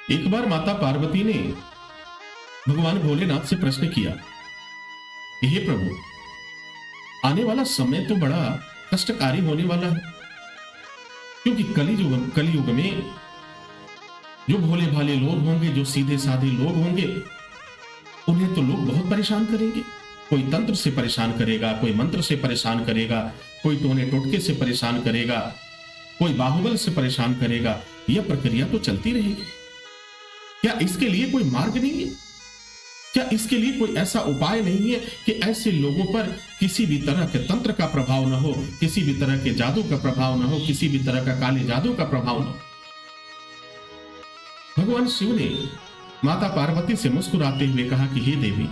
एक बार माता पार्वती ने भगवान भोलेनाथ से प्रश्न किया, हे प्रभु, आने वाला समय तो बड़ा कष्टकारी होने वाला है, क्योंकि कलयुग में जो भोले भाले लोग होंगे, जो सीधे साधे लोग होंगे, उन्हें तो लोग बहुत परेशान करेंगे। कोई तंत्र से परेशान करेगा, कोई मंत्र से परेशान करेगा, कोई टोने टोटके से परेशान करेगा, कोई बाहुबल से परेशान करेगा। यह प्रक्रिया तो चलती रहेगी। क्या इसके लिए कोई मार्ग नहीं है? क्या इसके लिए कोई ऐसा उपाय नहीं है कि ऐसे लोगों पर किसी भी तरह के तंत्र का प्रभाव न हो, किसी भी तरह के जादू का प्रभाव न हो, किसी भी तरह का काले जादू का प्रभाव न हो? भगवान शिव ने माता पार्वती से मुस्कुराते हुए कहा कि हे देवी,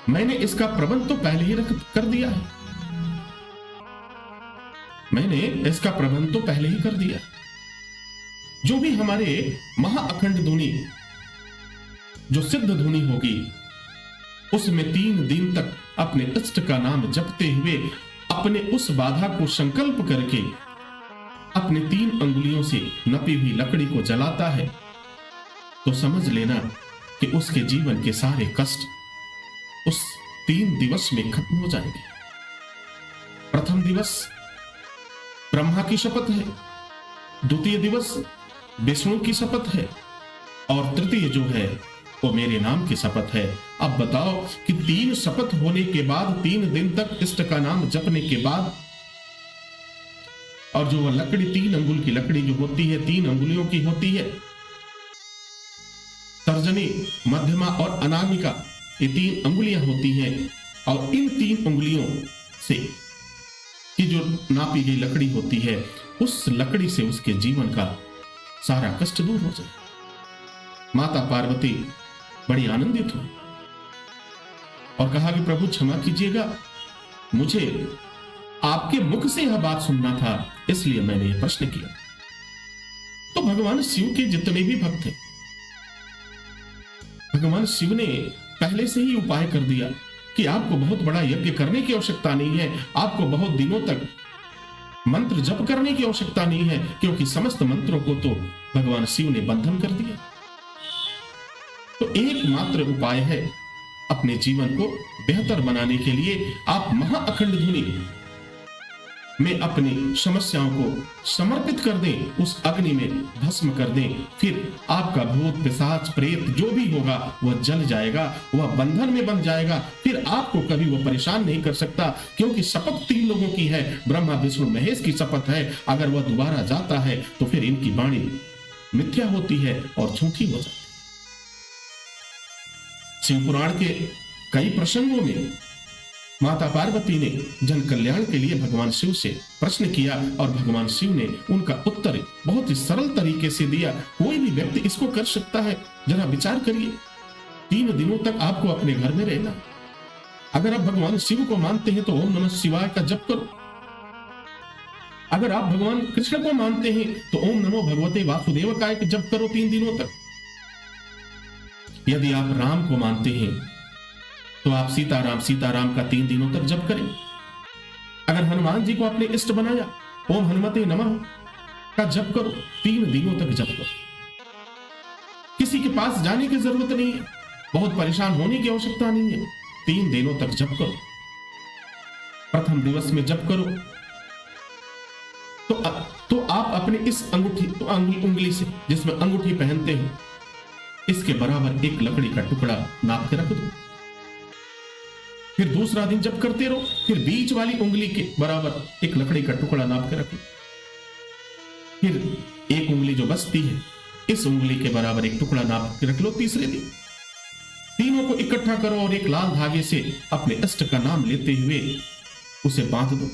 मैंने इसका प्रबंध तो पहले ही कर दिया है। मैंने इसका प्रबंध तो पहले ही कर दिया। जो भी हमारे महाअखंड धुनी, जो सिद्ध धुनी होगी, उसमें 3 दिन तक अपने इष्ट का नाम जपते हुए अपने उस बाधा को संकल्प करके अपने 3 अंगुलियों से नपी हुई लकड़ी को जलाता है, तो समझ लेना कि उसके जीवन के सारे कष्ट उस 3 दिवस में खत्म हो जाएंगे। प्रथम दिवस ब्रह्मा की शपथ है, द्वितीय दिवस विष्णु की शपथ है, और तृतीय जो है वो मेरे नाम की शपथ है। अब बताओ कि 3 शपथ होने के बाद, 3 दिन तक इष्ट का नाम जपने के बाद, और जो वह लकड़ी 3 अंगुल की लकड़ी जो होती है, 3 अंगुलियों की होती है, तर्जनी, मध्यमा और अनामिका, ये 3 अंगुलियां होती हैं, और इन 3 अंगुलियों से की जो नापी गई लकड़ी होती है, उस लकड़ी से उसके जीवन का सारा कष्ट दूर हो जाए। माता पार्वती बड़ी आनंदित हुई और कहा कि प्रभु क्षमा कीजिएगा, मुझे आपके मुख से यह बात सुनना था, इसलिए मैंने यह प्रश्न किया। तो भगवान शिव के जितने भी भक्त थे, भगवान शिव ने पहले से ही उपाय कर दिया कि आपको बहुत बड़ा यज्ञ करने की आवश्यकता नहीं है, आपको बहुत दिनों तक मंत्र जप करने की आवश्यकता नहीं है, क्योंकि समस्त मंत्रों को तो भगवान शिव ने बंधन कर दिया। तो एकमात्र उपाय है, अपने जीवन को बेहतर बनाने के लिए आप महाअखंड धुनी में अपनी समस्याओं को समर्पित कर दें, उस अग्नि में भस्म कर दें। फिर आपका भूत पिशाच प्रेत जो भी होगा वह जल जाएगा, वह बंधन में बंध जाएगा। फिर आपको कभी वह परेशान नहीं कर सकता, क्योंकि शपथ 3 लोगों की है, ब्रह्मा विष्णु महेश की शपथ है। अगर वह दोबारा जाता है तो फिर इनकी वाणी मिथ्या होती है और झूठी हो जाती है। शिव पुराण के कई प्रसंगों में माता पार्वती ने जन कल्याण के लिए भगवान शिव से प्रश्न किया, और भगवान शिव ने उनका उत्तर बहुत ही सरल तरीके से दिया। कोई भी व्यक्ति इसको कर सकता है। जरा विचार करिए, 3 दिनों तक आपको अपने घर में रहना। अगर आप भगवान शिव को मानते हैं तो ओम नमः शिवाय का जप करो। अगर आप भगवान कृष्ण को मानते हैं तो ओम नमो भगवते वासुदेवाय का जप करो 3 दिनों तक। यदि आप राम को मानते हैं तो आप सीताराम का 3 दिनों तक जप करें। अगर हनुमान जी को आपने इष्ट बनाया, ओम हनुमते नमः का जप करो, 3 दिनों तक जप करो। किसी के पास जाने की जरूरत नहीं है, बहुत परेशान होने की आवश्यकता नहीं है, 3 दिनों तक जप करो। प्रथम दिवस में जप करो तो आप अपने इस उंगली से, जिसमें अंगूठी पहनते हो, इसके बराबर एक लकड़ी का टुकड़ा नाप के रख दो। फिर दूसरा दिन जब करते रहो, फिर बीच वाली उंगली के बराबर एक लकड़ी का टुकड़ा नाप के रख लो। फिर एक उंगली जो बचती है, इस उंगली के बराबर एक टुकड़ा नाप के रख लो। तीसरे दिन तीनों को इकट्ठा करो और एक लाल धागे से अपने इष्ट का नाम लेते हुए उसे बांध दो।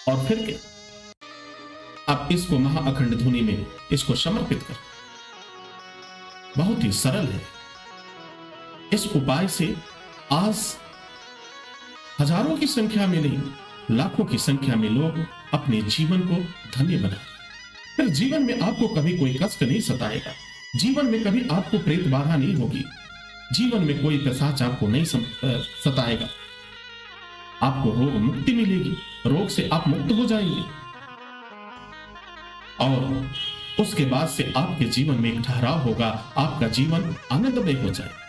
और फिर क्या, आप इसको महाअखंड धुनी में इसको समर्पित कर। बहुत ही सरल है। इस उपाय से आज हजारों की संख्या में नहीं, लाखों की संख्या में लोग अपने जीवन को धन्य बनाए। फिर जीवन में आपको कभी कोई कष्ट नहीं सताएगा, जीवन में कभी आपको प्रेत बाधा नहीं होगी, जीवन में कोई पिशाच आपको नहीं सताएगा। आपको रोग मुक्ति मिलेगी, रोग से आप मुक्त हो जाएंगे। और उसके बाद से आपके जीवन में एक ठहराव होगा, आपका जीवन आनंदमय हो जाए।